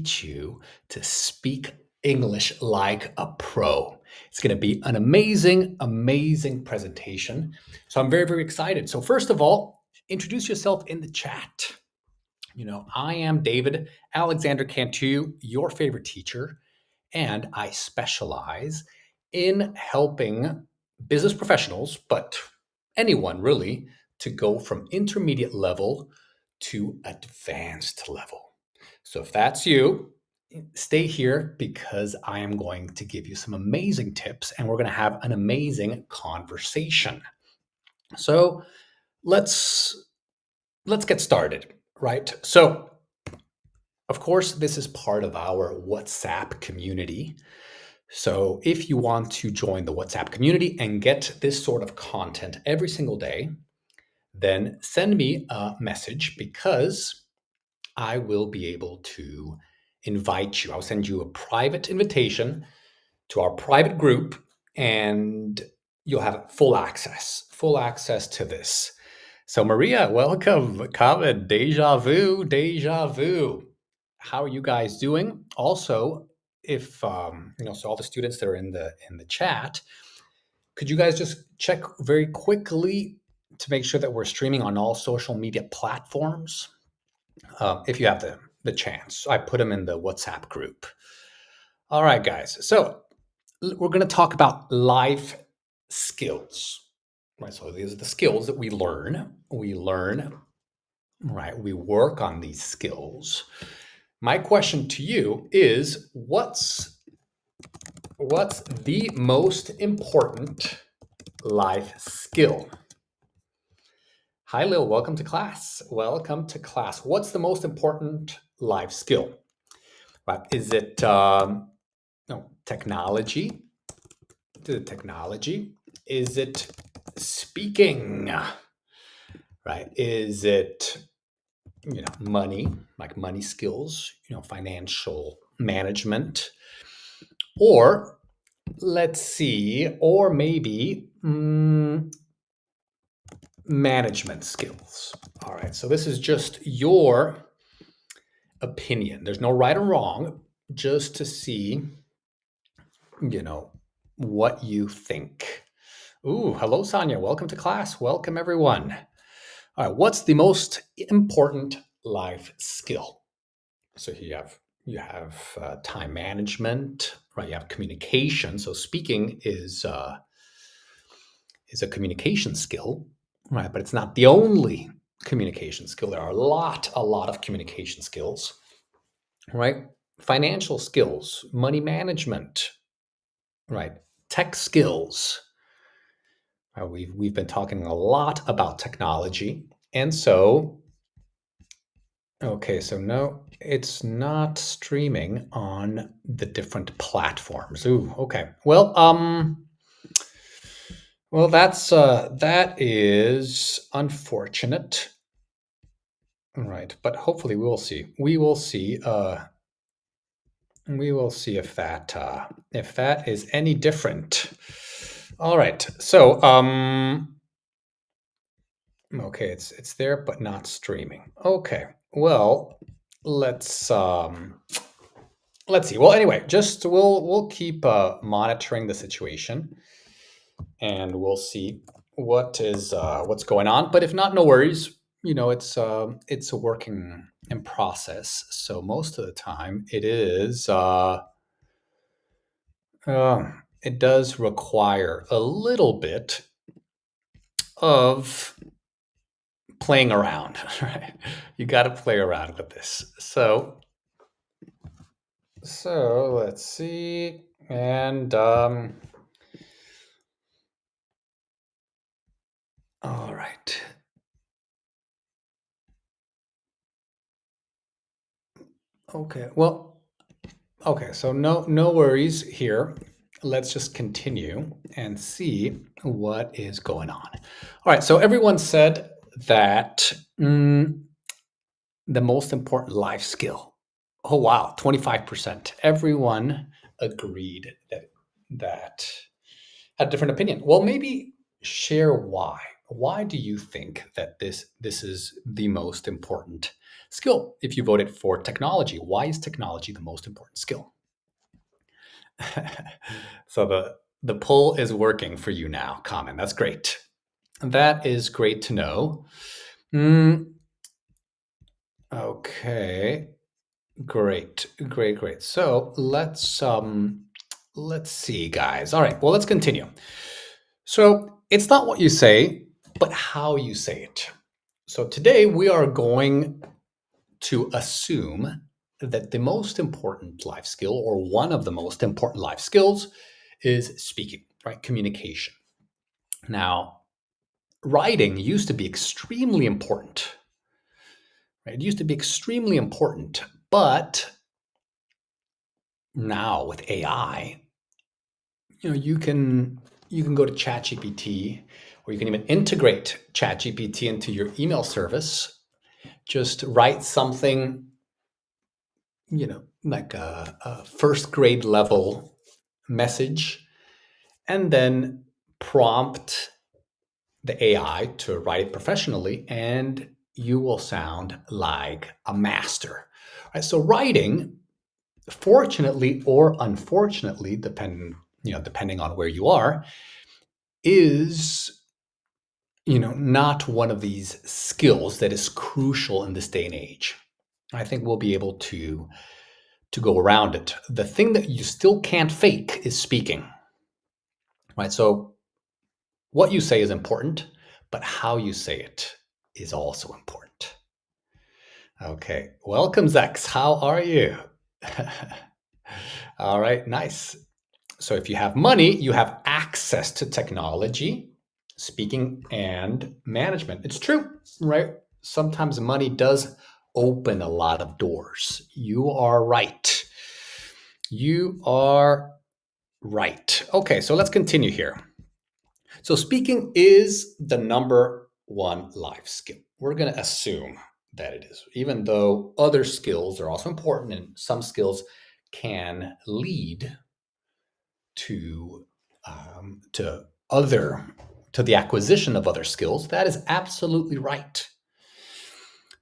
teach you to speak English like a pro. It's going to be an amazing, amazing presentation. So I'm very, very excited. So, first of all, introduce yourself in the chat. I am David Alexander Cantu, your favorite teacher, and I specialize in helping business professionals, but anyone really, to go from intermediate level to advanced level. So if that's you, stay here because I am going to give you some amazing tips and we're going to have an amazing conversation. So let's get started, right? So of course, this is part of our WhatsApp community. So if you want to join the WhatsApp community and get this sort of content every single day, then send me a message because I will be able to invite you. I'll send you a private invitation to our private group and you'll have full access to this. So Maria, welcome. Comment, deja vu, deja vu. How are you guys doing? Also, if so all the students that are in the chat, could you guys just check very quickly to make sure that we're streaming on all social media platforms? If you have the chance, I put them in the WhatsApp group. All right, guys. So we're going to talk about life skills. Right. So these are the skills that we learn. Right. We work on these skills. My question to you is, what's the most important life skill? Hi, Lil. Welcome to class. Welcome to class. What's the most important life skill? Right. Is it technology? Technology? Is it speaking? Right. Is it money, like money skills, financial management, or let's see, or maybe management skills. All right. So this is just your opinion. There's no right or wrong, just to see, what you think. Ooh, hello, Sonia. Welcome to class. Welcome, everyone. All right. What's the most important life skill? So you have time management, right? You have communication. So speaking is a communication skill, right? But it's not the only communication skill. There are a lot of communication skills, right? Financial skills, money management, right? Tech skills. We've been talking a lot about technology, and so okay, so no, it's not streaming on the different platforms. Ooh, okay. Well, that is unfortunate. Right, but hopefully we will see. We will see. We will see if that is any different. All right. So okay, it's there but not streaming. Okay. Well, let's see. Well, anyway, just we'll keep monitoring the situation, and we'll see what's going on. But if not, no worries. It's a working in process. So most of the time, it is. It does require a little bit of playing around, right? You got to play around with this. So let's see. And all right. Okay. Well, okay. So no worries here. Let's just continue and see what is going on. All right. So everyone said that the most important life skill. Oh wow, 25%. Everyone agreed that had a different opinion. Well, maybe share why. Why do you think that this is the most important skill? If you voted for technology, why is technology the most important skill? So the poll is working for you now, Common. That's great. That is great to know. Mm, okay, great. So let's see, guys. All right, well, let's continue. So it's not what you say, but how you say it. So today we are going to assume that the most important life skill, or one of the most important life skills, is speaking, right? Communication. Now, writing used to be extremely important, right? It used to be extremely important, but now with AI, you can go to ChatGPT, or you can even integrate ChatGPT into your email service. Just write something, like a first grade level message, and then prompt the AI to write it professionally, and you will sound like a master. Right? So writing, fortunately or unfortunately, depending on where you are, is not one of these skills that is crucial in this day and age. I think we'll be able to go around it. The thing that you still can't fake is speaking, right? So what you say is important, but how you say it is also important. Okay, welcome, Zex. How are you? All right, nice. So if you have money, you have access to technology, speaking, and management. It's true, right? Sometimes money does open a lot of doors. You are right. You are right. Okay, so let's continue here. So speaking is the number one life skill. We're going to assume that it is, even though other skills are also important, and some skills can lead to other to the acquisition of other skills. That is absolutely right.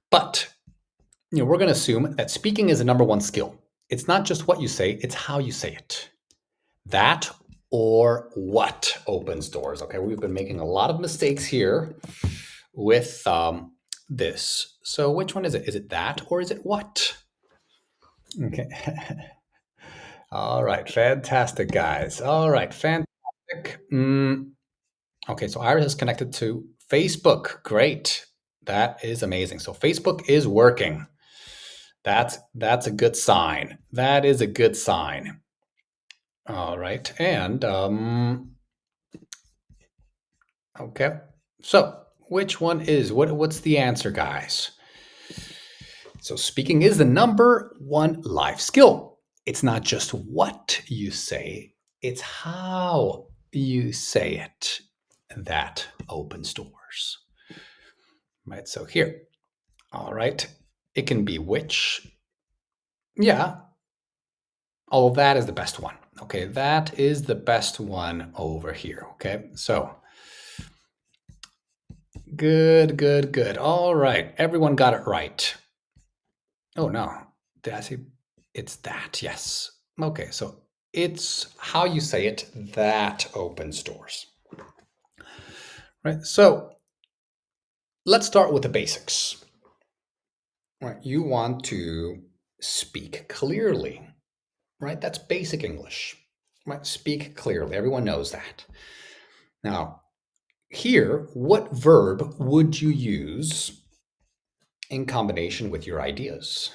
But we're going to assume that speaking is the number one skill. It's not just what you say; it's how you say it. That or what opens doors. Okay, we've been making a lot of mistakes here with this. So which one is it? Is it that or is it what? Okay. All right, fantastic, guys. All right, fantastic. Okay, so Iris is connected to Facebook. Great. That is amazing. So Facebook is working. That's a good sign. That is a good sign. All right, and okay. So which one is what's the answer, guys? So speaking is the number one life skill. It's not just what you say, it's how you say it that opens doors. Right? So here. All right. It can be which. Yeah. Oh, that is the best one. Okay, that is the best one over here. Okay. So good. All right. Everyone got it right. Oh no. Did I say it's that? Yes. Okay, so it's how you say it that opens doors. Right? So let's start with the basics. Right? You want to speak clearly. Right? That's basic English. Right? Speak clearly. Everyone knows that. Now, here, what verb would you use in combination with your ideas?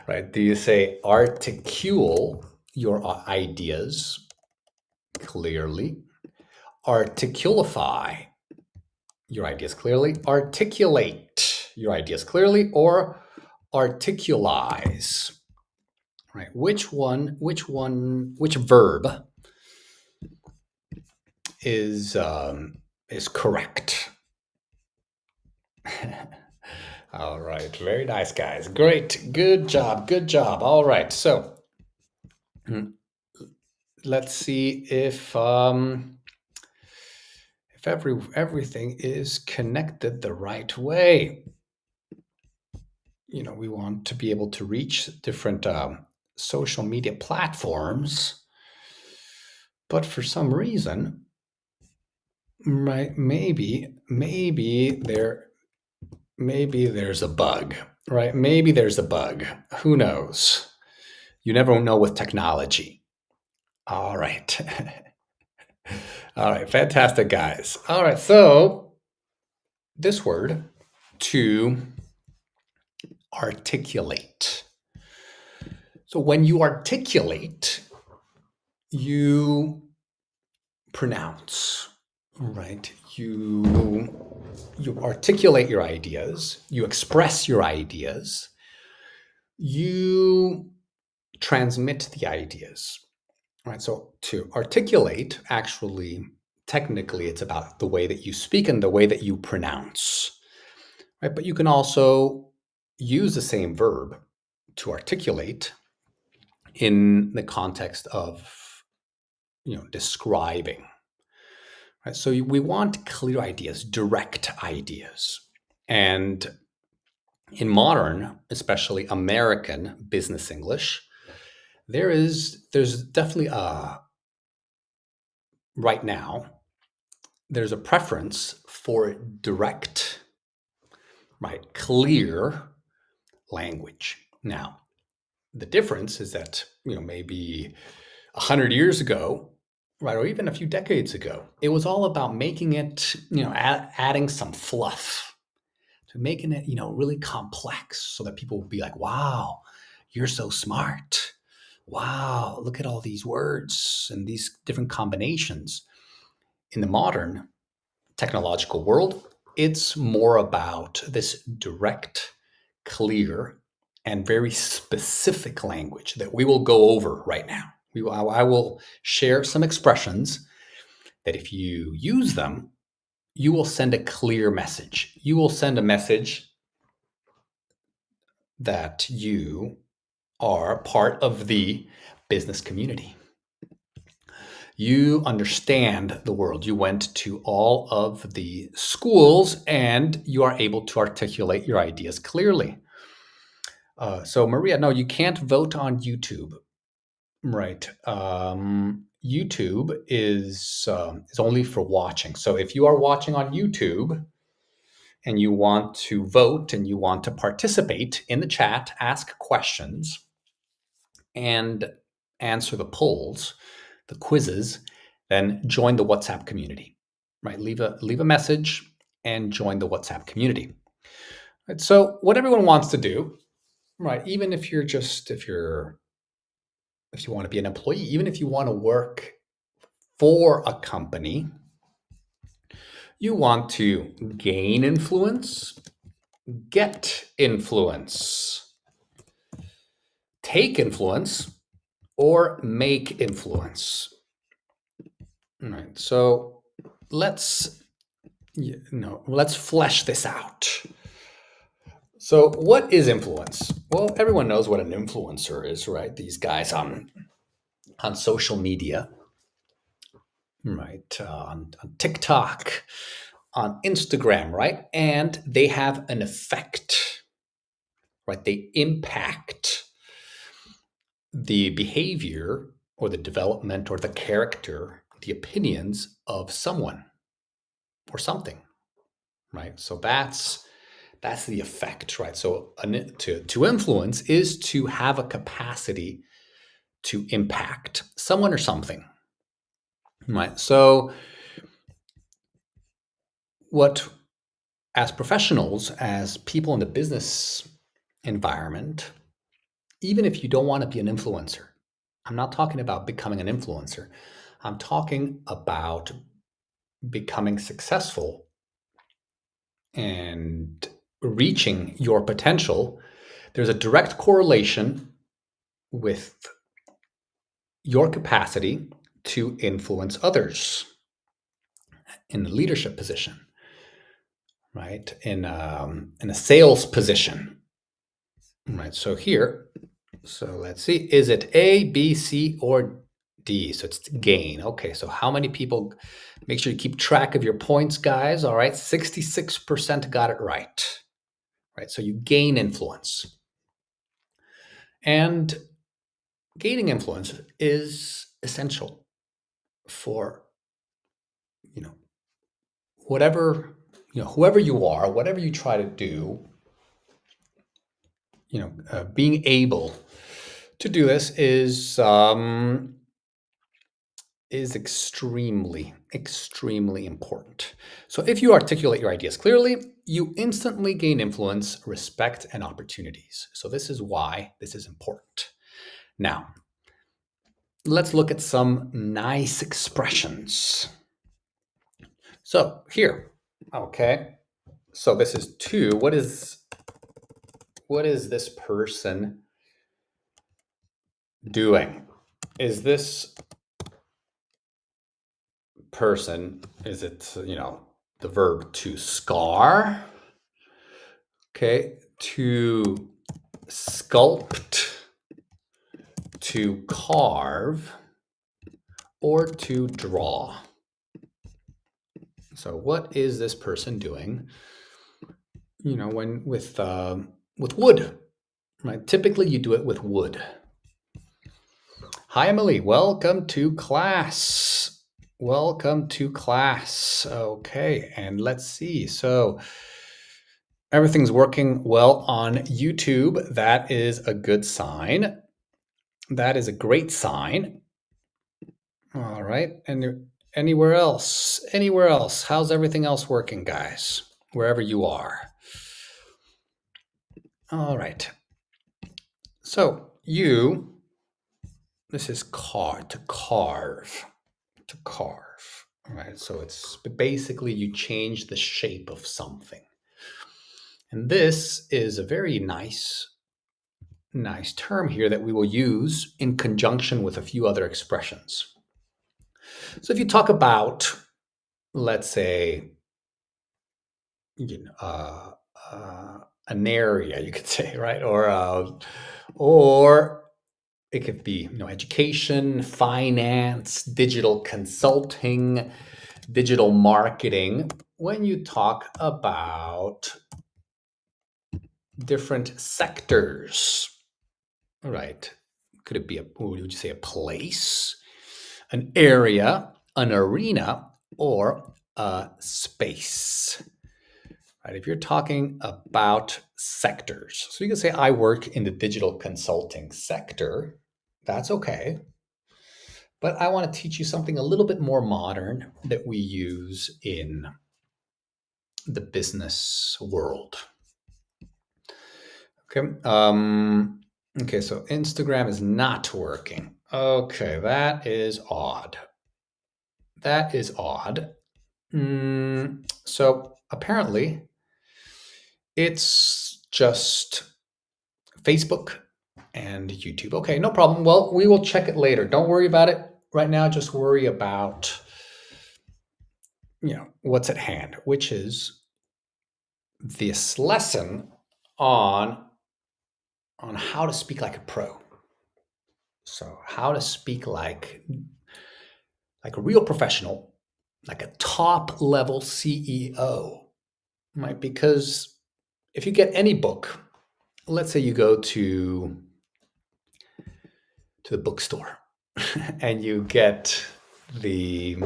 Right? Do you say articulate your ideas clearly? Articulify your ideas clearly? Articulate your ideas clearly? Or articulize? Right? Which verb is correct? All right, very nice, guys. Great, good job. All right, so let's see if everything is connected the right way. We want to be able to reach different social media platforms, but for some reason, right? Maybe there's a bug, right? Maybe there's a bug. Who knows? You never know with technology. All right. All right, fantastic, guys. All right, so this word, to articulate. So when you articulate, you pronounce, right? You articulate your ideas, you express your ideas, you transmit the ideas, right? So to articulate, actually, technically, it's about the way that you speak and the way that you pronounce, right? But you can also use the same verb to articulate in the context of describing, right? So we want clear ideas, direct ideas. And in modern, especially American business English, there's definitely right now, there's a preference for direct, right, clear language. Now, the difference is that, maybe 100 years ago, right, or even a few decades ago, it was all about making it, adding some fluff, to making it, really complex so that people would be like, wow, you're so smart. Wow, look at all these words and these different combinations. In the modern technological world, it's more about this direct, clear, and very specific language that we will go over right now. I will share some expressions that if you use them, you will send a clear message. You will send a message that you are part of the business community. You understand the world. You went to all of the schools and you are able to articulate your ideas clearly. So Maria, no, you can't vote on YouTube, right? YouTube is only for watching. So if you are watching on YouTube and you want to vote and you want to participate in the chat, ask questions, and answer the polls, the quizzes, then join the WhatsApp community, right? Leave a message and join the WhatsApp community. Right? So what everyone wants to do, right? Even if you want to be an employee, even if you want to work for a company, you want to gain influence, get influence, take influence, or make influence. All right, so let's flesh this out. So what is influence? Well, everyone knows what an influencer is, right? These guys on social media, right? On TikTok, on Instagram, right? And they have an effect, right? They impact the behavior or the development or the character, the opinions of someone or something, right? So that's the effect, right? So to influence is to have a capacity to impact someone or something, right? So what, as professionals, as people in the business environment, even if you don't want to be an influencer, I'm not talking about becoming an influencer. I'm talking about becoming successful and reaching your potential. There's a direct correlation with your capacity to influence others in a leadership position, right? In a sales position, right? So here, so let's see, is it A, B, C, or D. So it's gain. Okay, so how many people? Make sure you keep track of your points, guys. All right, 66% got it right. Right, so you gain influence. And gaining influence is essential for, you know, whatever, whoever you are, whatever you try to do, being able to do this is extremely, extremely important. So if you articulate your ideas clearly, you instantly gain influence, respect, and opportunities. So this is why this is important. Now, let's look at some nice expressions. So here, okay. So this is two. What is this person doing? Is this person, is it, the verb to scar? Okay, to sculpt, to carve, or to draw? So what is this person doing, when with wood, right? Typically you do it with wood. Hi, Emily. Welcome to class. Welcome to class. Okay, and let's see. So everything's working well on YouTube. That is a good sign. That is a great sign. All right. And anywhere else? Anywhere else? How's everything else working, guys? Wherever you are. All right. So this is to carve. To carve. All right. So it's basically you change the shape of something. And this is a very nice term here that we will use in conjunction with a few other expressions. So if you talk about, let's say, an area, you could say, right? Or it could be, education, finance, digital consulting, digital marketing. When you talk about different sectors, right? Could it be would you say a place, an area, an arena, or a space? Right? If you're talking about sectors, so you can say, I work in the digital consulting sector. That's okay. But I want to teach you something a little bit more modern that we use in the business world. Okay. Okay, so Instagram is not working. Okay, that is odd. That is odd. So apparently, it's just Facebook and YouTube. Okay, no problem. Well, we will check it later. Don't worry about it right now. Just worry about, what's at hand, which is this lesson on how to speak like a pro. So how to speak like a real professional, like a top level CEO, right? Because if you get any book, let's say you go to the bookstore and you get the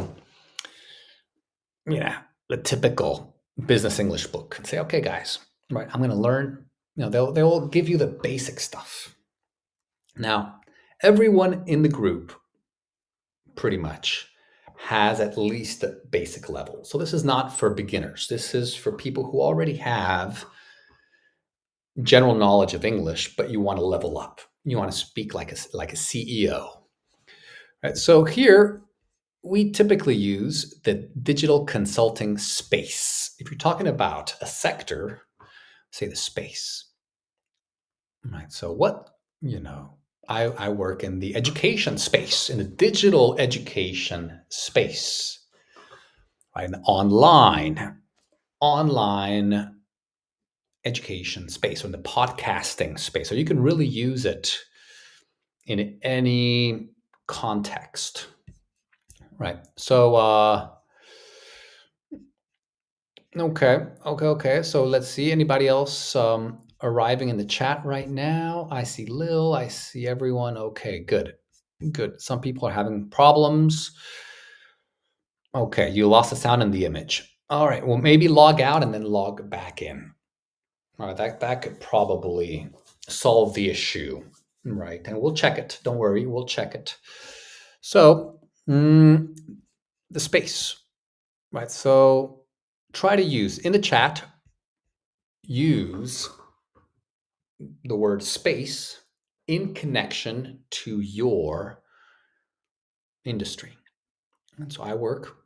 typical business English book and say, okay, guys, right, I'm going to learn, they'll give you the basic stuff. Now, everyone in the group pretty much has at least a basic level. So this is not for beginners. This is for people who already have general knowledge of English, but you want to level up. You want to speak like a CEO. Right? So here we typically use the digital consulting space. If you're talking about a sector, say the space. Right. So I work in the education space, in the digital education space, right? An online education space, or in the podcasting space. So you can really use it in any context, right? So, okay. So let's see. Anybody else arriving in the chat right now? I see Lil. I see everyone. Okay, good. Some people are having problems. Okay, you lost the sound and the image. All right, well, maybe log out and then log back in. All right, that could probably solve the issue, right? And we'll check it. Don't worry, we'll check it. So, the space, right? So, try to use in the chat, use the word space in connection to your industry. And so I work,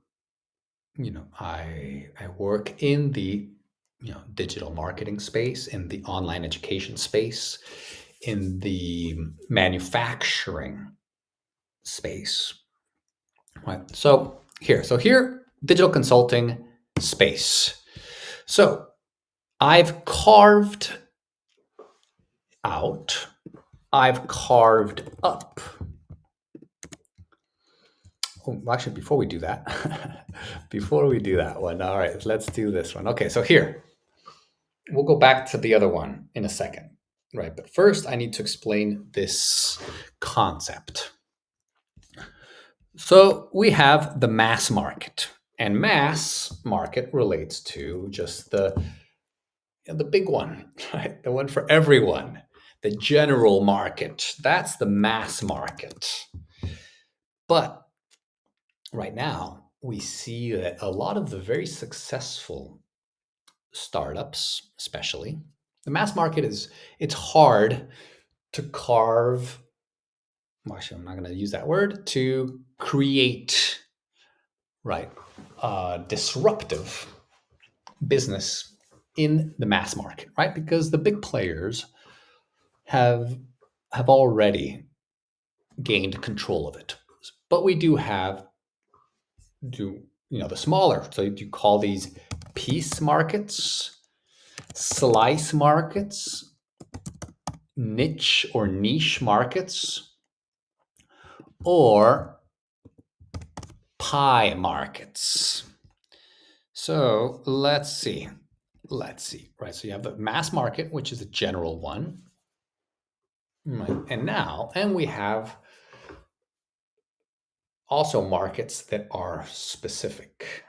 I work in the digital marketing space, in the online education space, in the manufacturing space. Right. So here, digital consulting space. So I've carved out, I've carved up. Oh, actually, before we do that, all right, let's do this one. Okay, so here, we'll go back to the other one in a second, right? But first, I need to explain this concept. So we have the mass market, and mass market relates to just the big one, right? The one for everyone, the general market. That's the mass market. But right now, we see that a lot of the very successful startups, especially, the mass market it's hard to carve. Actually, I'm not going to use that word, to create, right, disruptive business in the mass market, right? Because the big players have already gained control of it. But we do have the smaller, so you call these piece markets, slice markets, niche or niche markets, or pie markets. So let's see, right? So you have the mass market, which is a general one, right? And we have also markets that are specific.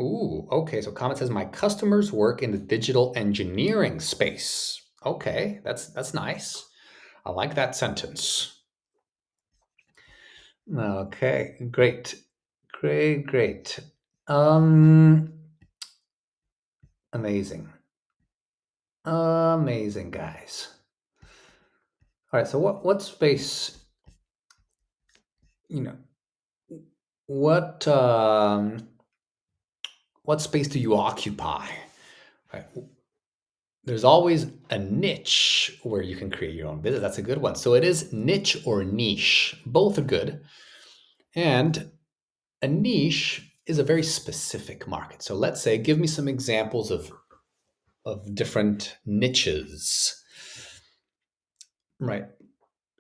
Ooh, okay. So comment says my customers work in the digital engineering space. Okay, that's nice. I like that sentence. Okay, great. Amazing. Amazing, guys. All right, so what space, what space do you occupy? Right. There's always a niche where you can create your own business. That's a good one. So it is niche or niche. Both are good. And a niche is a very specific market. So let's say, give me some examples of different niches. Right.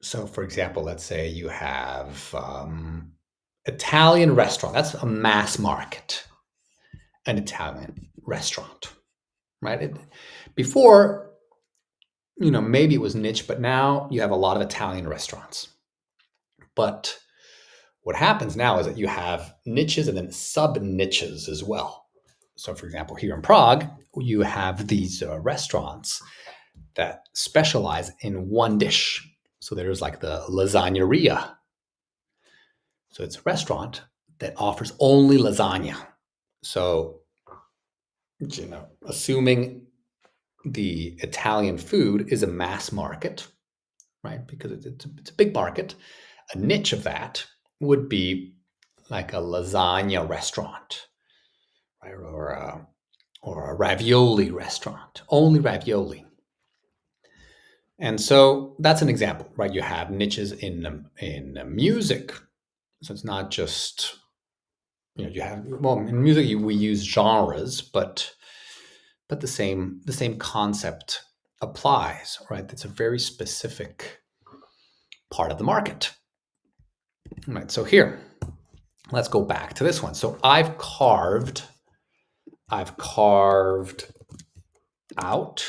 So for example, let's say you have Italian restaurant. That's a mass market, an Italian restaurant, right? Before, maybe it was niche, but now you have a lot of Italian restaurants. But what happens now is that you have niches and then sub niches as well. So for example, here in Prague, you have these restaurants that specialize in one dish. So there's like the lasagneria. So it's a restaurant that offers only lasagna. So, assuming the Italian food is a mass market, right? Because it's a big market, a niche of that would be like a lasagna restaurant, right? Or a ravioli restaurant, only ravioli. And so that's an example, right? You have niches in music. So it's not just, you have, well, in music we use genres, but the same concept applies, right? It's a very specific part of the market. All right, so here, let's go back to this one. So I've carved out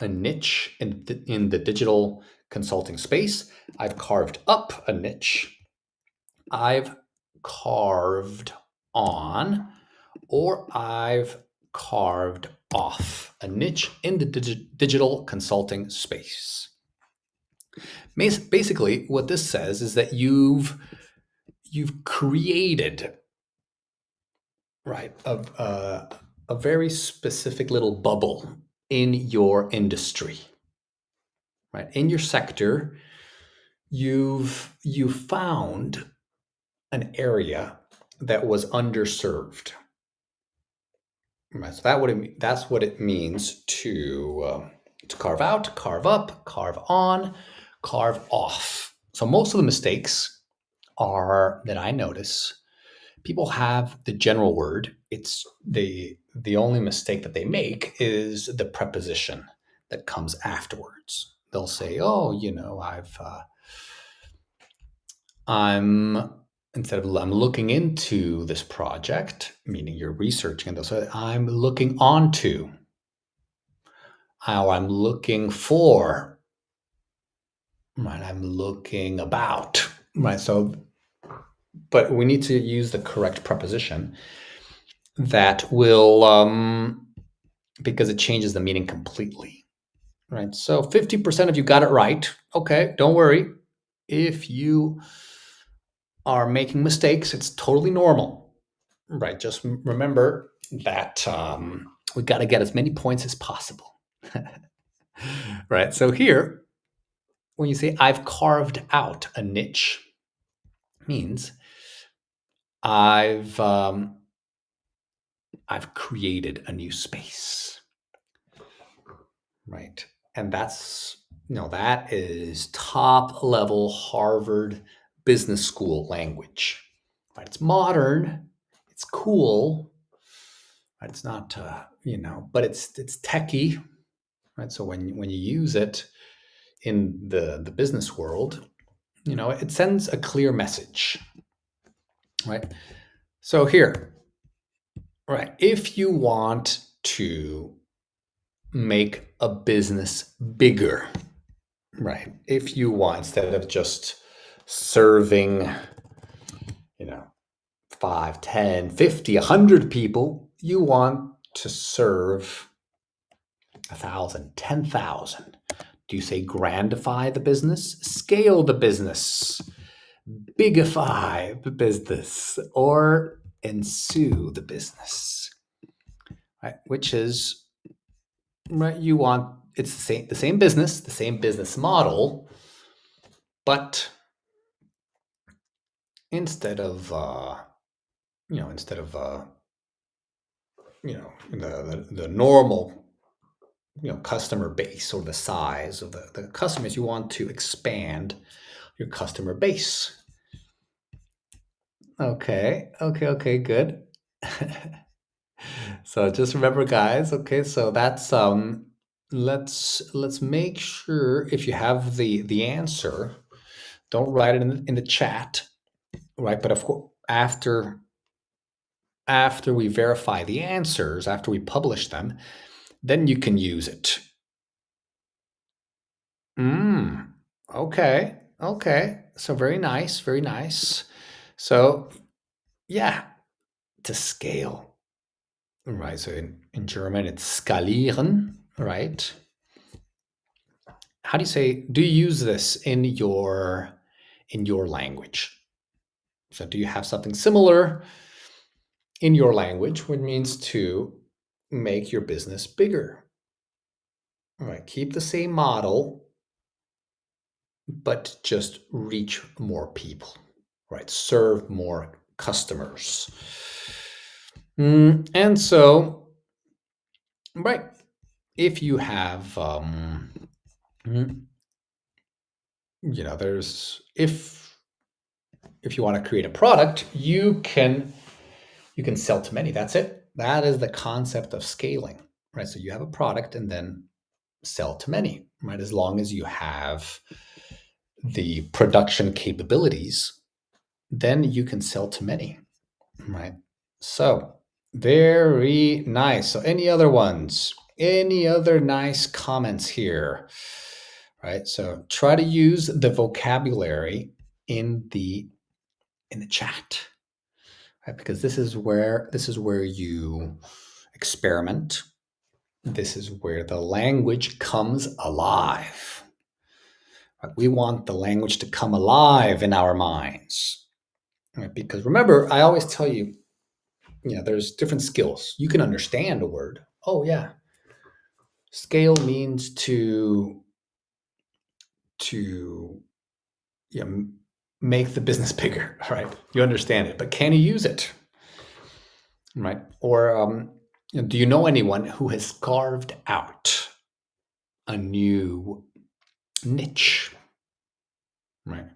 a niche in the digital consulting space. I've carved up a niche. I've carved on, or I've carved off a niche in the digital consulting space. Basically, what this says is that you've created, right, a very specific little bubble in your industry, right? In your sector, you've found an area that was underserved. Right, so that's what it means to carve out, carve up, carve on, carve off. So most of the mistakes are that I notice. People have the general word. It's the only mistake that they make is the preposition that comes afterwards. They'll say, "Oh, I'm instead of I'm looking into this project," meaning you're researching, and they'll say, "I'm looking onto," or "I'm looking for," right? "I'm looking about," right? So, but we need to use the correct preposition that will, because it changes the meaning completely, right? So 50% of you got it right. Okay, don't worry. If you are making mistakes, it's totally normal, right? Just remember that we got to get as many points as possible, right? So here, when you say I've carved out a niche, means I've created a new space, right? And that is top level Harvard Business School language, right? It's modern, it's cool, right? It's not, but it's techie, right? So when you use it in the business world, it sends a clear message, right? So here, right, if you want to make a business bigger, right? If you want, instead of just serving, 5, 10, 50, 100 people, you want to serve 1,000, 10,000. Do you say grandify the business, scale the business, bigify the business, or ensue the business, right? Which is, right, you want, it's the same business, the same business model, but instead of the normal customer base or the size of the customers, you want to expand your customer base. Okay, good. So just remember, guys. Okay, so that's let's make sure, if you have the answer, don't write it in the chat, right? But of course, after we verify the answers, after we publish them, then you can use it. Okay. So very nice, very nice. So yeah, to scale, right? So in German, it's skalieren, right? How do you use this in your language? So do you have something similar in your language, which means to make your business bigger? All right, keep the same model, but just reach more people, right? Serve more customers. And so, right, if you have, there's, if you want to create a product, you can sell to many. That's it. That is the concept of scaling, right? So you have a product and then sell to many, right? As long as you have the production capabilities, then you can sell to many, right? So, very nice. So, any other ones? Any other nice comments here? Right? So, try to use the vocabulary in the chat, right? Because this is where you experiment. This is where the language comes alive. Right? We want the language to come alive in our minds. Right? Because remember, I always tell you, there's different skills. You can understand a word. Oh yeah, scale means to make the business bigger, right? You understand it, but can you use it, right? Or do you know anyone who has carved out a new niche, right?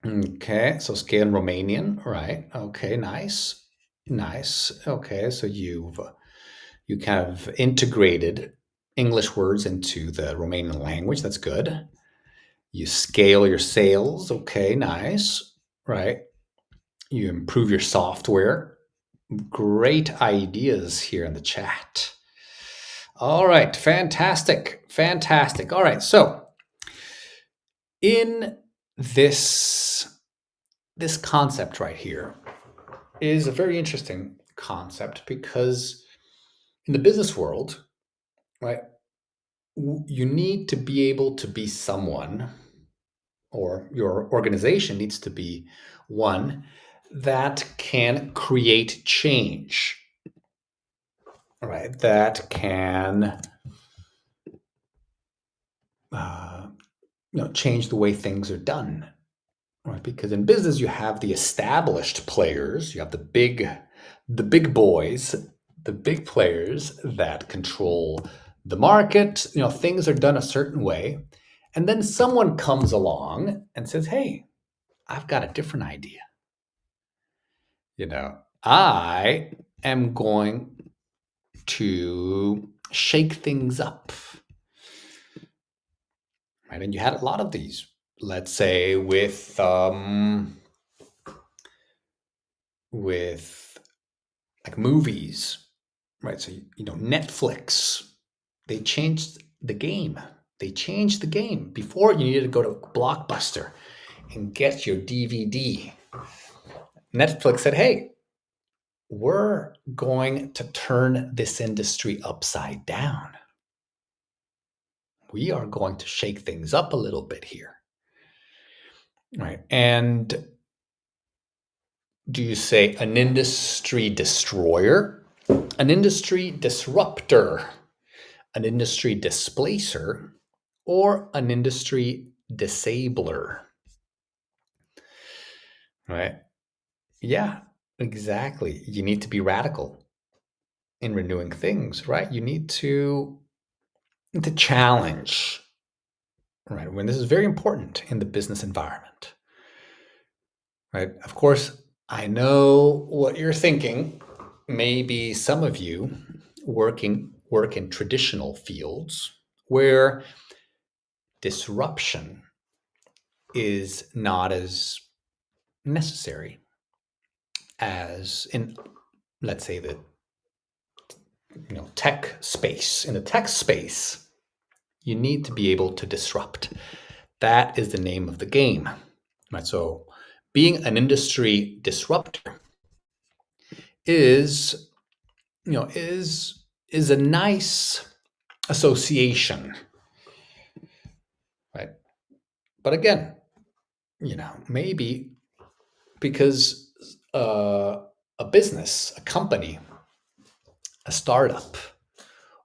Okay, so scale in Romanian, right? Okay, nice, nice. Okay, so you kind of integrated English words into the Romanian language. That's good. You scale your sales. Okay, nice. Right. You improve your software. Great ideas here in the chat. All right, fantastic. Fantastic. All right, so in this concept right here is a very interesting concept because in the business world, right, you need to be able to be someone, or your organization needs to be one that can create change, right? That can change the way things are done, right? Because in business you have the established players, you have the big boys, the big players that control the market. Things are done a certain way, and then someone comes along and says, "Hey, I've got a different idea. I am going to shake things up." Right? And you had a lot of these. Let's say with like movies, right? So Netflix, they changed the game. They changed the game. Before, you needed to go to Blockbuster and get your DVD. Netflix said, "Hey, we're going to turn this industry upside down. We are going to shake things up a little bit here." Right? And do you say an industry destroyer, an industry disruptor, an industry displacer, or an industry disabler? Right? Yeah, exactly. You need to be radical in renewing things, right? You need to challenge, right? When this is very important in the business environment, right? Of course, I know what you're thinking. Maybe some of you work in traditional fields where disruption is not as necessary as in, let's say, the tech space. In the tech space, you need to be able to disrupt. That is the name of the game, right? So being an industry disruptor is a nice association, right? But again, maybe because a business, a company, a startup,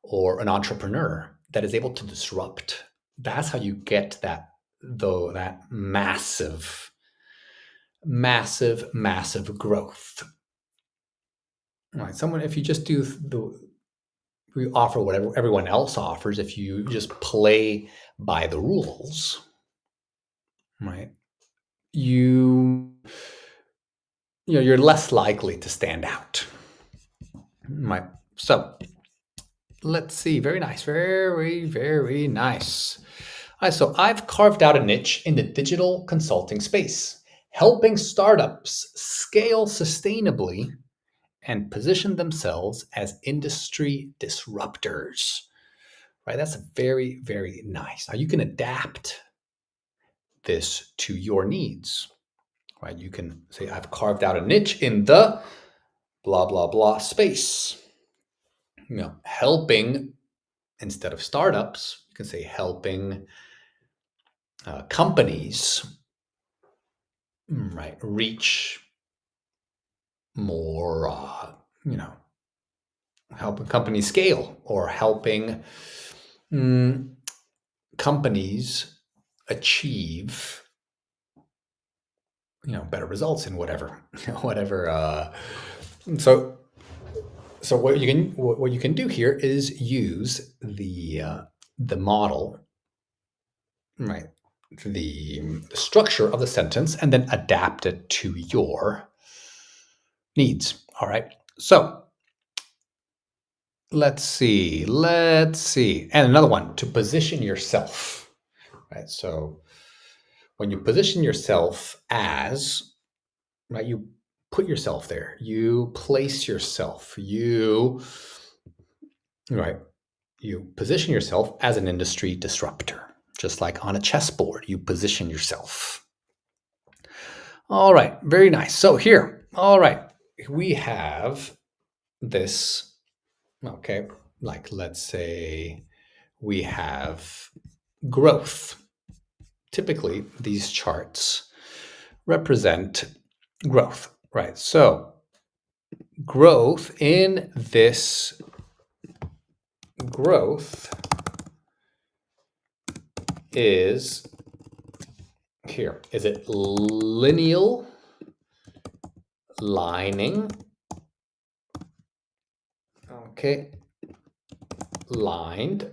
or an entrepreneur that is able to disrupt, that's how you get that massive, massive, massive growth. Right? If you just we offer whatever everyone else offers, if you just play by the rules, right? You're less likely to stand out. Right. So let's see. Very nice. Very, very nice. All right, so I've carved out a niche in the digital consulting space. helping startups scale sustainably and position themselves as industry disruptors. Right? That's very, very nice. Now you can adapt this to your needs. Right? You can say, I've carved out a niche in the blah, blah, blah space. Helping instead of startups, you can say helping companies, right, reach more, helping companies scale or helping companies achieve, better results in whatever, whatever. So what you can do here is use the model, right, the structure of the sentence, and then adapt it to your needs. All right. So let's see. And another one, to position yourself. Right. So when you position yourself as, right, you put yourself there, you place yourself, right, you position yourself as an industry disruptor, just like on a chessboard, you position yourself. All right, very nice. So here, all right, we have this, okay, like let's say we have growth. Typically, these charts represent growth, right? So growth in this growth is here. Is it lineal, lining, okay, lined,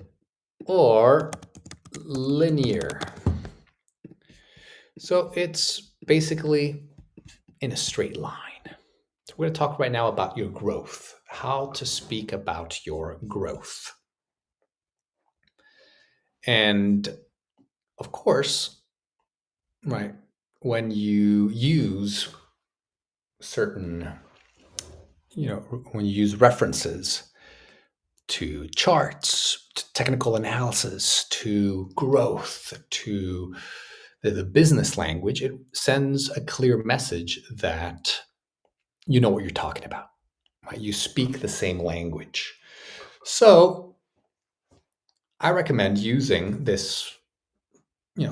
or linear? So it's basically in a straight line. So we're going to talk right now about your growth, how to speak about your growth. And of course, right, when you use certain, when you use references to charts, to technical analysis, to growth, to the business language, it sends a clear message that you know what you're talking about. Right? You speak the same language. So I recommend using this,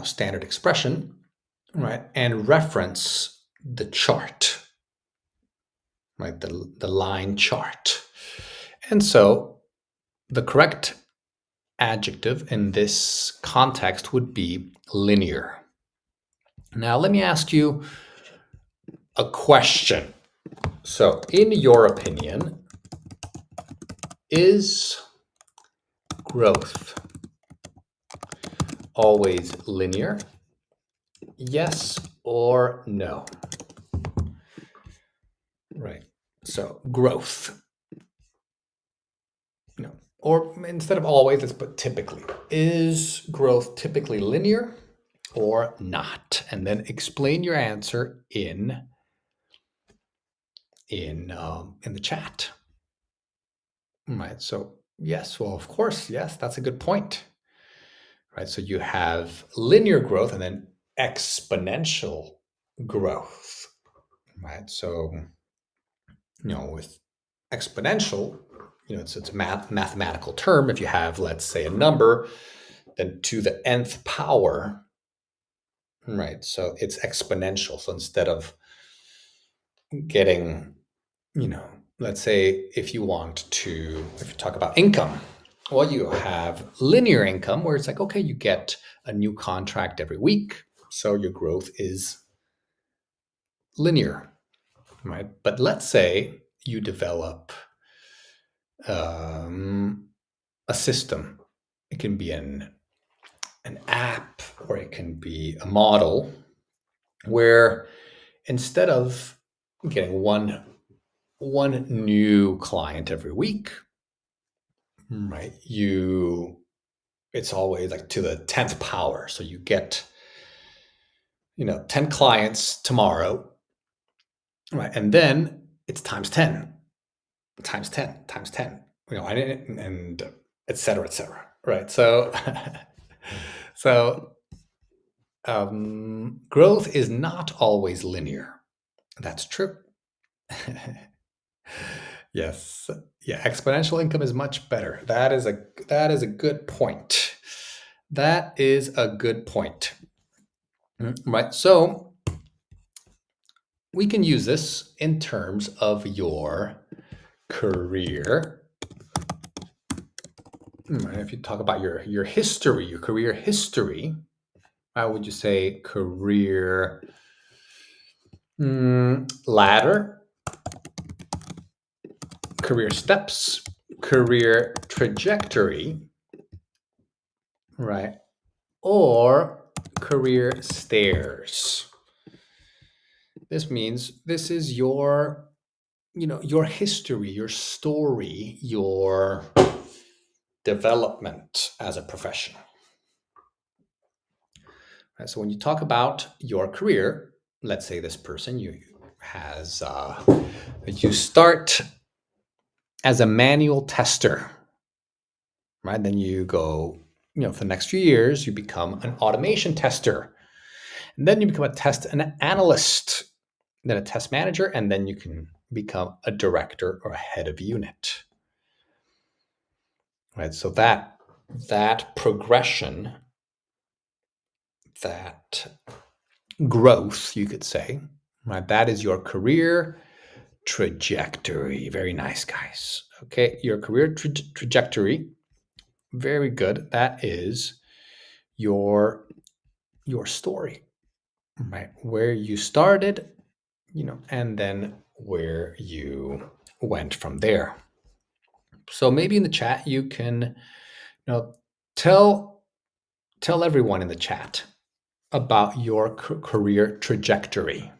standard expression, right, and reference the chart, right, the line chart. And so the correct adjective in this context would be linear. Now, let me ask you a question. So, in your opinion, is growth always linear? Yes or no? Right. So, growth. Or instead of always, let's put typically. Is growth typically linear or not? And then explain your answer in the chat. Right. So yes, well, of course, yes, that's a good point. Right. So you have linear growth and then exponential growth. Right. So with exponential, it's a mathematical term. If you have, let's say, a number, then to the nth power, right? So it's exponential. So instead of getting, let's say if you talk about income, well, you have linear income where it's like, okay, you get a new contract every week. So your growth is linear, right? But let's say you develop a system. It can be an app or it can be a model where instead of getting one new client every week, right, it's always like to the 10th power. So you get 10 clients tomorrow, right? And then it's times 10, times 10, times 10, and et cetera, right? So, so growth is not always linear. That's true. Yes. Yeah, exponential income is much better. That is a good point. That is a good point. Right. So we can use this in terms of your career. If you talk about your history, your career history, how would you say career ladder, career steps, career trajectory, right? Or career stairs. This means this is your history, your story, your development as a professional. Right, so when you talk about your career, let's say this person you start as a manual tester, right? Then you go, for the next few years, you become an automation tester, and then you become an analyst, then a test manager, and then you can become a director or a head of unit. Right? So that progression, that growth, you could say, right? That is your career trajectory. Very nice, guys. Okay, your career trajectory. Very good. That is your story, right? Where you started, and then where you went from there. So maybe in the chat you can, tell everyone in the chat about your career trajectory.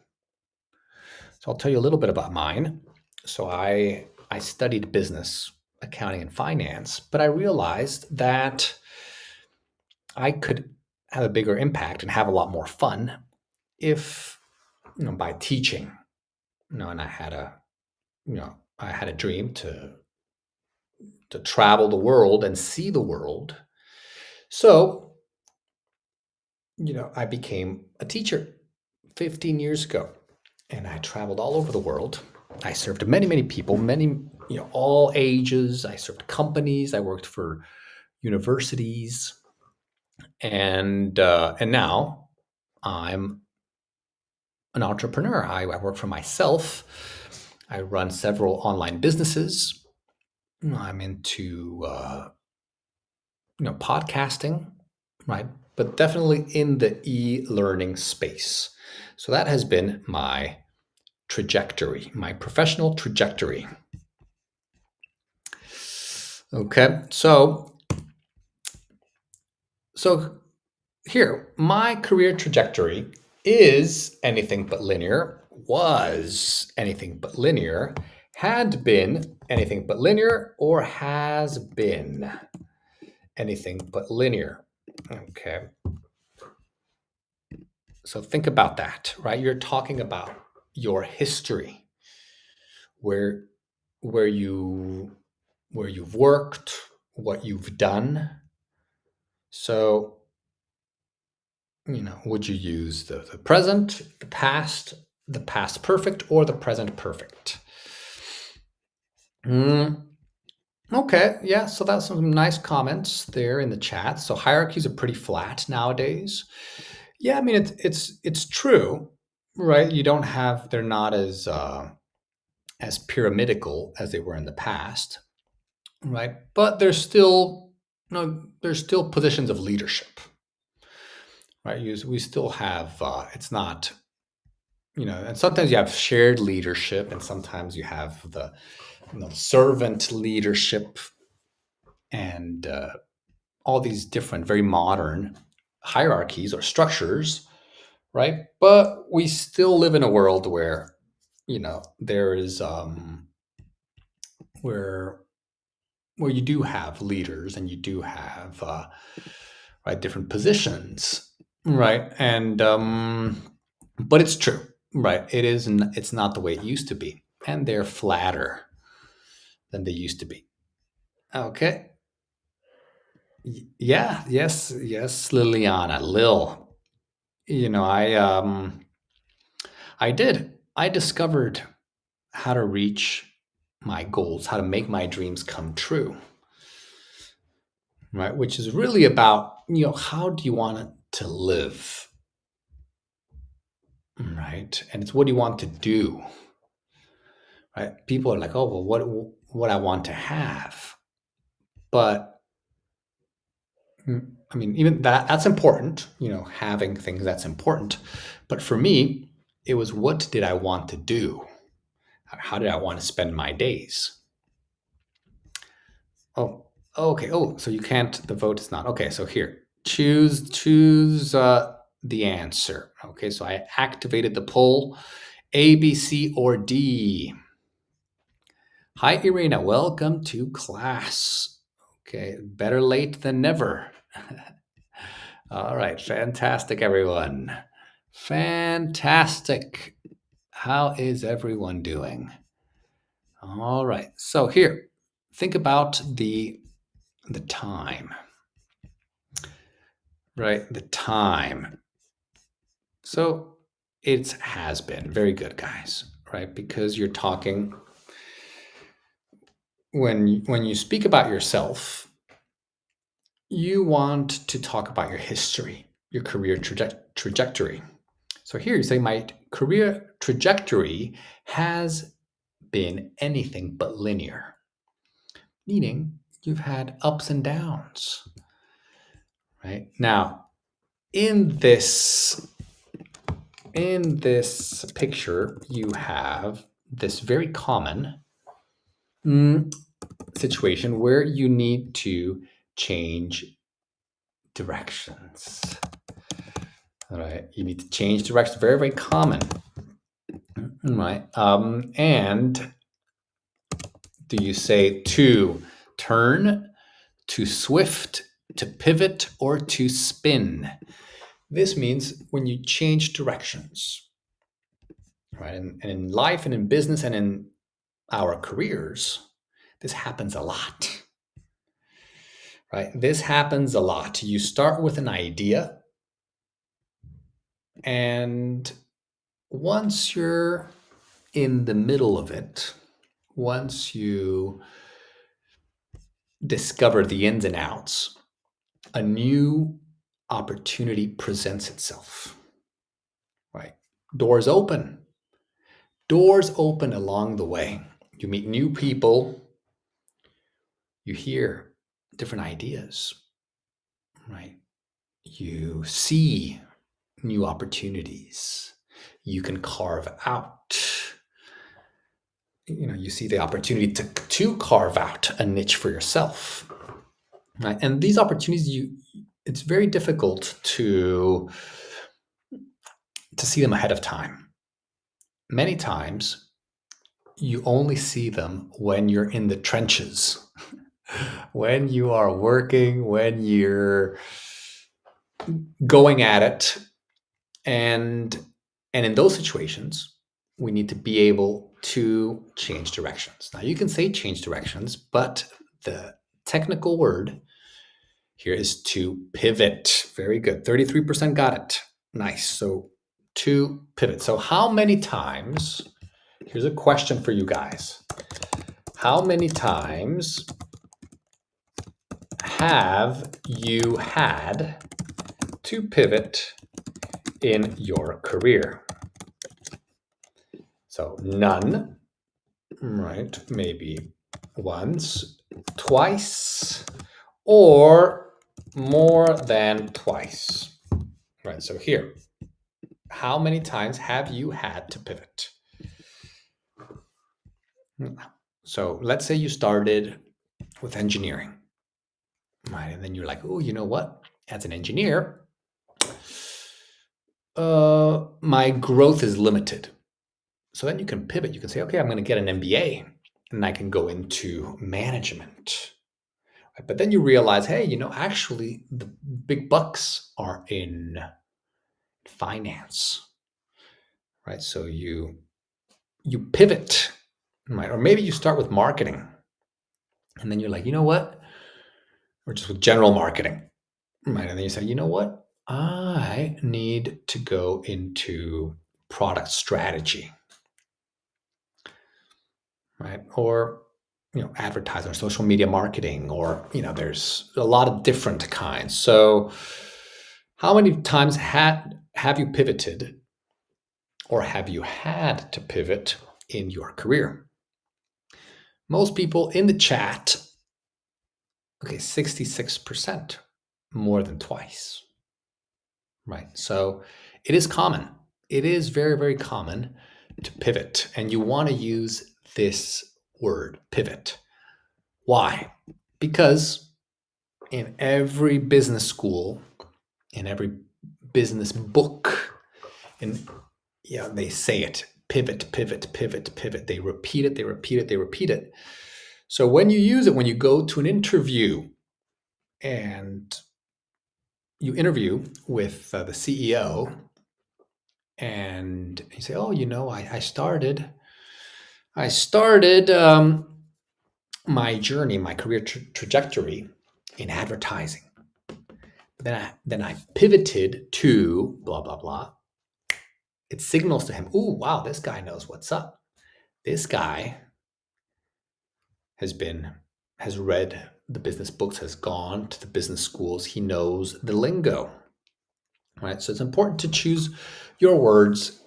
So I'll tell you a little bit about mine. So I studied business, accounting, and finance, but I realized that I could have a bigger impact and have a lot more fun if, by teaching. And I had a dream to travel the world and see the world. So, I became a teacher 15 years ago, and I traveled all over the world. I served many, many people, all ages. I served companies. I worked for universities, and now I'm an entrepreneur. I work for myself. I run several online businesses. I'm into podcasting, right? But definitely in the e-learning space. So that has been my trajectory, my professional trajectory. Okay, so here, my career trajectory is anything but linear, was anything but linear, had been anything but linear, or has been anything but linear. Okay. So think about that, right? You're talking about your history, where you've worked, what you've done. So, would you use the present, the past perfect, or the present perfect? Okay, yeah, so that's some nice comments there in the chat. So hierarchies are pretty flat nowadays. Yeah, I mean it's true, right? They're not as pyramidical as they were in the past, right? But there's still positions of leadership, right? We still have it's not, and sometimes you have shared leadership, and sometimes you have the servant leadership, and all these different, very modern hierarchies or structures, right? But we still live in a world where, there is where you do have leaders, and you do have right, different positions, right? And but it's true, right? It is. It's not the way it used to be, and they're flatter than they used to be. Okay. Yeah. Yes. Yes. Liliana, Lil. I did. I discovered how to reach my goals, how to make my dreams come true, right? Which is really about, how do you want it to live, right? And it's what do you want to do, right? People are like, oh, well, what I want to have, but I mean, even that's important, having things that's important. But for me, it was what did I want to do? How did I want to spend my days? Oh, okay. Oh, so you can't. The vote is not okay. So here, choose the answer. Okay, so I activated the poll. A, B, C, or D. Hi, Irina. Welcome to class. Okay, better late than never. All right, fantastic, everyone. Fantastic. How is everyone doing? All right. So here, think about the time. Right, the time. So it has been very good, guys, right? Because you're talking when you speak about yourself, you want to talk about your history, your career trajectory. So here you say my career trajectory has been anything but linear, meaning you've had ups and downs, right? Now, in this in this picture, you have this very common mm, situation where you need to change directions. All right, you need to change directions. Very, very common. Right. And do you say to turn, to swift, to pivot, or to spin? This means when you change directions, right? And in life and in business and in our careers, this happens a lot, right? This happens a lot. You start with an idea, and once you're in the middle of it, once you discover the ins and outs, a new opportunity presents itself, right? Doors open. Doors open along the way. You meet new people, you hear different ideas, right? You see new opportunities. You can carve out, you see the opportunity to carve out a niche for yourself, right? And these opportunities, it's very difficult to see them ahead of time. Many times, you only see them when you're in the trenches, when you are working, when you're going at it, and in those situations, we need to be able to change directions. Now, you can say change directions, but the technical word here is to pivot. Very good. 33% got it. Nice. So to pivot. So how many times, here's a question for you guys. How many times have you had to pivot in your career? So none, right? Maybe once, twice, or more than twice, right? So here, how many times have you had to pivot? So let's say you started with engineering, right? And then you're like, oh, you know what? As an engineer, my growth is limited. So then you can pivot. You can say, okay, I'm going to get an MBA and I can go into management. But then you realize, hey, actually, the big bucks are in finance. right? So you pivot, right? Or maybe you start with marketing, and then you're like, you know what? Or just with general marketing, right? And then you say, you know what? I need to go into product strategy, right? Or advertising or social media marketing, or there's a lot of different kinds. So, how many times have you pivoted, or have you had to pivot in your career? Most people in the chat, okay, 66%, more than twice, right? So it is common. It is very, very common to pivot, and you want to use this word, pivot. Why? Because in every business school, in every business book, and they say it, pivot, pivot, pivot, pivot. They repeat it, they repeat it, they repeat it. So when you use it, when you go to an interview and you interview with the CEO, and you say, "Oh, I started my journey, my career trajectory in advertising. Then I pivoted to blah blah blah." It signals to him, "Ooh, wow, this guy knows what's up. This guy has read the business books, has gone to the business schools. He knows the lingo." Right? So it's important to choose your words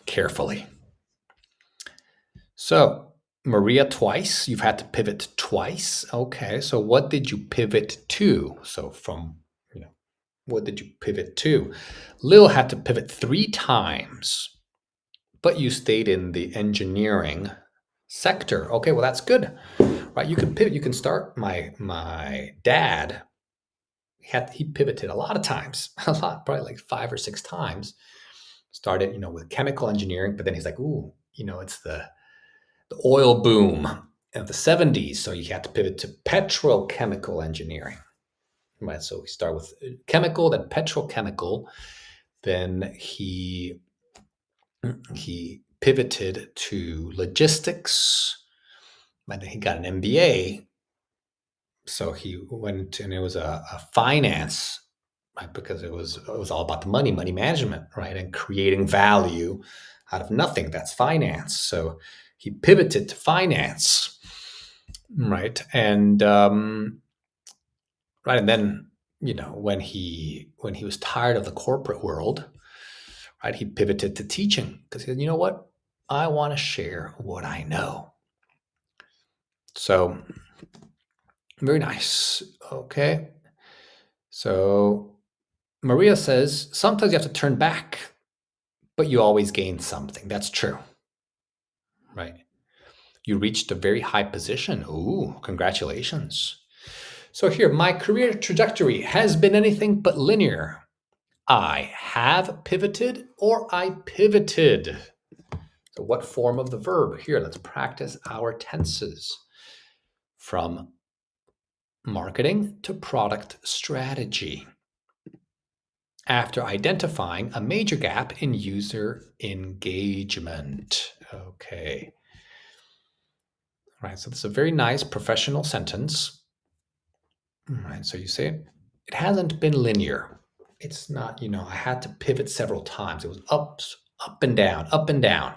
carefully. So, Maria, twice. You've had to pivot twice. Okay. So what did you pivot to? So what did you pivot to? Lil had to pivot 3 times, but you stayed in the engineering sector. Okay, well that's good. Right? You can pivot, you can start. My dad he pivoted a lot of times, a lot, probably like 5 or 6 times. Started, with chemical engineering, but then he's like, "Ooh, it's the oil boom of the 70s, so you had to pivot to petrochemical engineering." Right, so we start with chemical, then petrochemical, then he pivoted to logistics, and then he got an MBA. So he went, and it was a finance, right? Because it was all about the money management, right? And creating value out of nothing. That's finance. So he pivoted to finance, right? And right, and then when he was tired of the corporate world, right, he pivoted to teaching, because he said, "You know what? I want to share what I know." So very nice. Okay. So Maria says, sometimes you have to turn back, but you always gain something. That's true, right? You reached a very high position. Ooh, congratulations. So here, my career trajectory has been anything but linear. I have pivoted, or I pivoted. So what form of the verb? Here, let's practice our tenses. From marketing to product strategy. After identifying a major gap in user engagement. Okay. All right, so this is a very nice professional sentence. All right, so you say it hasn't been linear. It's not, I had to pivot several times. It was up and down, up and down.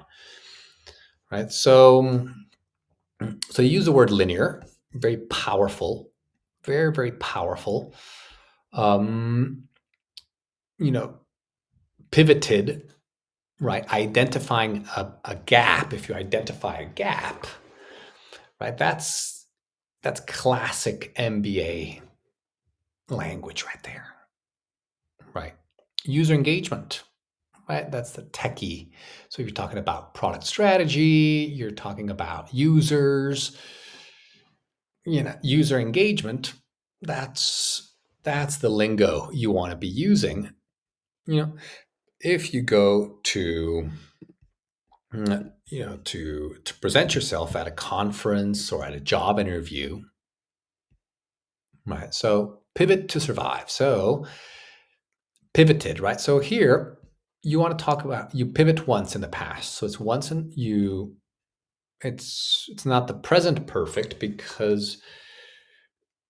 Right? So you use the word linear, very powerful, very, very powerful. Pivoted, right? Identifying a gap. If you identify a gap, right? That's classic MBA language right there, right? User engagement, right? That's the techie. So you're talking about product strategy, you're talking about users, user engagement. That's the lingo you want to be using. If you go to to present yourself at a conference or at a job interview, right? So pivot to survive. So pivoted, right? So here you want to talk about you pivot once in the past. So it's once in you it's not the present perfect because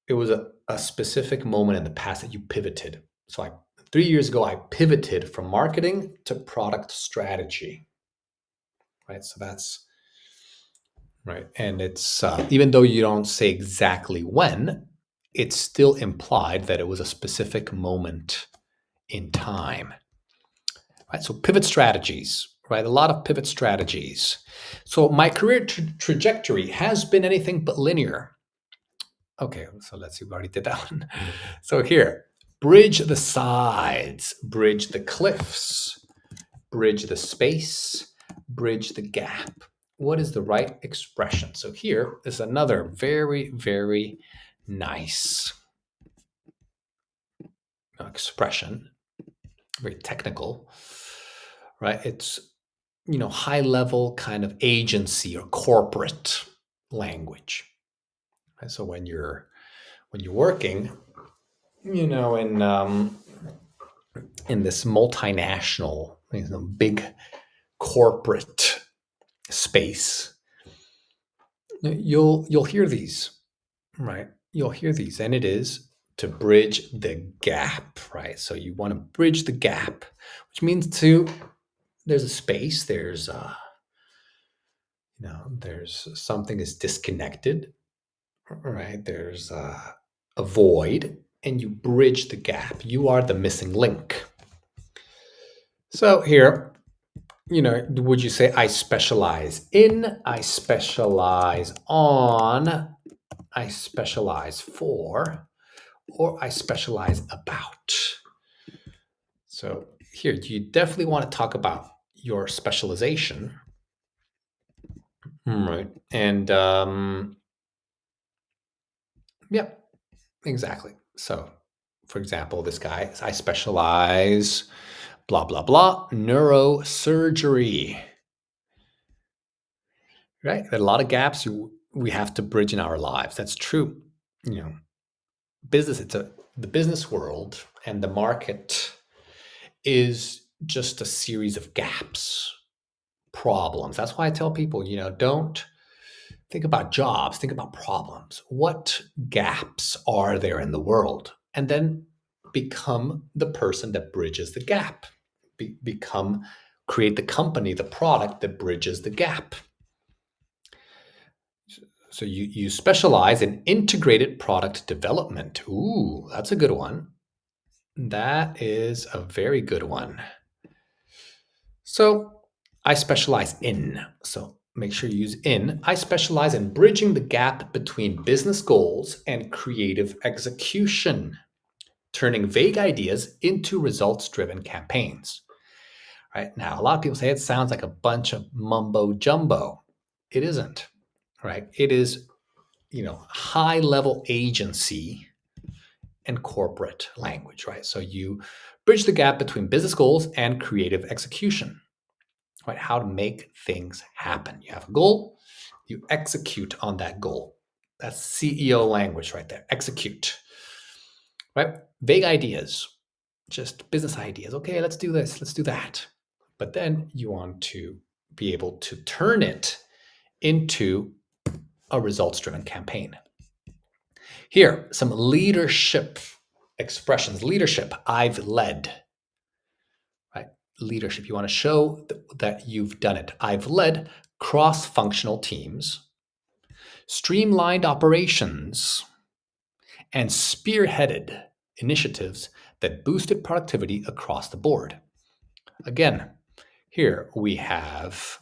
it was a specific moment in the past that you pivoted. So I 3 years ago I pivoted from marketing to product strategy, right? So that's right. And it's even though you don't say exactly when, it's still implied that it was a specific moment in time. Right? So pivot strategies, right? A lot of pivot strategies. So my career trajectory has been anything but linear. Okay, so let's see, we already did that one. So here, bridge the sides, bridge the cliffs, bridge the space, bridge the gap. What is the right expression? So here is another very, very nice expression, very technical, right? It's high level kind of agency or corporate language. Right? So when you're working, in this multinational, big corporate space, you'll hear these, right? You'll hear these, and it is to bridge the gap, right? So you want to bridge the gap, which means there's a space, there's something is disconnected, right? There's a void, and you bridge the gap. You are the missing link. So here, would you say I specialize in, I specialize on, I specialize for, or I specialize about? So here, you definitely want to talk about your specialization, right? And yeah, exactly. So, for example, this guy, I specialize, blah, blah, blah, neurosurgery, right? There are a lot of gaps we have to bridge in our lives. That's true. You know, business, the business world and the market is just a series of gaps, problems. That's why I tell people, don't think about jobs, think about problems. What gaps are there in the world? And then become the person that bridges the gap. Create the company, the product that bridges the gap. So you specialize in integrated product development. Ooh, that's a good one. That is a very good one. So I specialize in. So make sure you use in. I specialize in bridging the gap between business goals and creative execution, turning vague ideas into results-driven campaigns. Right now, a lot of people say it sounds like a bunch of mumbo jumbo. It isn't, right? It is, high-level agency and corporate language, right? So you bridge the gap between business goals and creative execution, right? How to make things happen. You have a goal, you execute on that goal. That's CEO language right there. Execute, right? Vague ideas, just business ideas. Okay, let's do this, let's do that. But then you want to be able to turn it into a results-driven campaign. Here, some leadership expressions. Leadership, I've led. Right? Leadership, you want to show that you've done it. I've led cross-functional teams, streamlined operations, and spearheaded initiatives that boosted productivity across the board. Again, here we have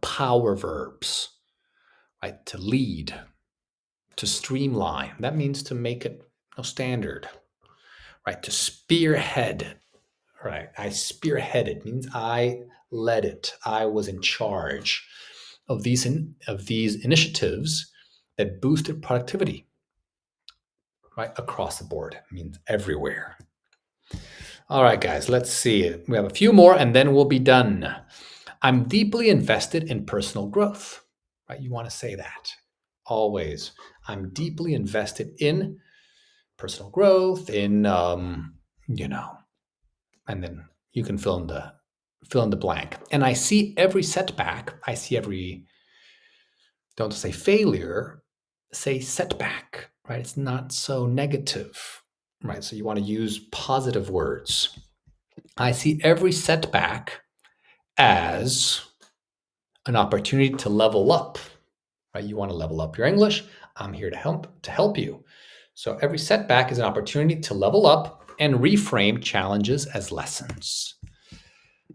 power verbs, right? To lead, to streamline. That means to make it standard, right? To spearhead, right? I spearheaded means I led it. I was in charge of these initiatives that boosted productivity, right? Across the board. It means everywhere. All right, guys, let's see. We have a few more and then we'll be done. I'm deeply invested in personal growth, right? You want to say that always. I'm deeply invested in personal growth, and then you can fill in the blank. And I see every setback. I see every, don't say failure, say setback, right? It's not so negative, right? So you want to use positive words. I see every setback as an opportunity to level up, right? You want to level up your English. I'm here to help you. So every setback is an opportunity to level up and reframe challenges as lessons.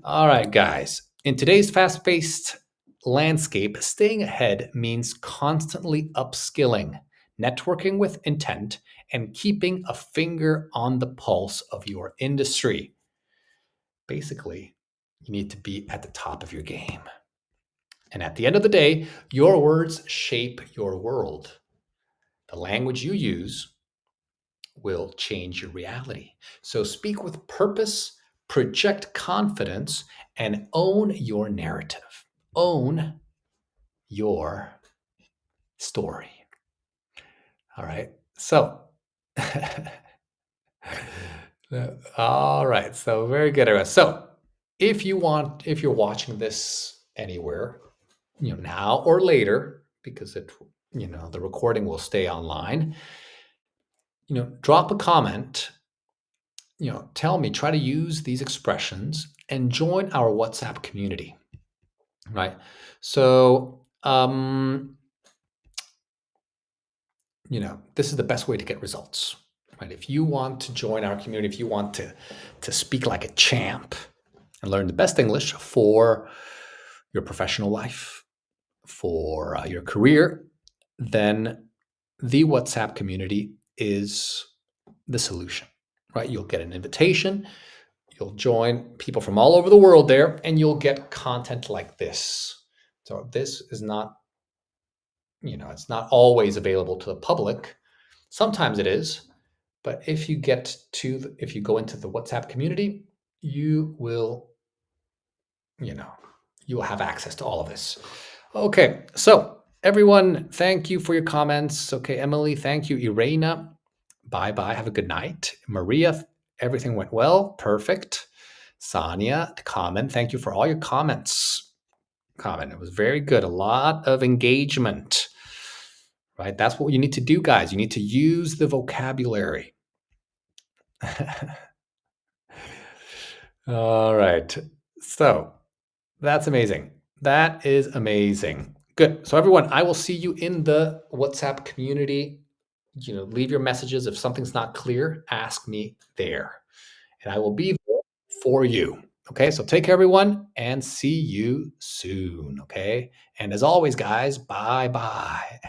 All right, guys. In today's fast-paced landscape, staying ahead means constantly upskilling, networking with intent, and keeping a finger on the pulse of your industry. Basically, you need to be at the top of your game. And at the end of the day, your words shape your world. The language you use will change your reality. So speak with purpose, project confidence, and own your narrative. Own your story. All right. So, all right. So very good, everyone. So if you're watching this anywhere, now or later, because the recording will stay online, drop a comment, tell me, try to use these expressions and join our WhatsApp community, right? So, this is the best way to get results, right? If you want to join our community, if you want to speak like a champ and learn the best English for your professional life, for your career, then the WhatsApp community is the solution, right? You'll get an invitation, you'll join people from all over the world there, and you'll get content like this. So this is not, it's not always available to the public. Sometimes it is, but if you go into the WhatsApp community, you will have access to all of this. Okay, so everyone, thank you for your comments. Okay, Emily, thank you. Irena, bye-bye. Have a good night. Maria, everything went well. Perfect. Sonia, comment. Thank you for all your comments. It was very good. A lot of engagement, right? That's what you need to do, guys. You need to use the vocabulary. All right. So that's amazing. That is amazing. Good. So everyone, I will see you in the WhatsApp community. Leave your messages. If something's not clear, ask me there. And I will be there for you. Okay, so take care, everyone, and see you soon. Okay, and as always, guys, bye-bye.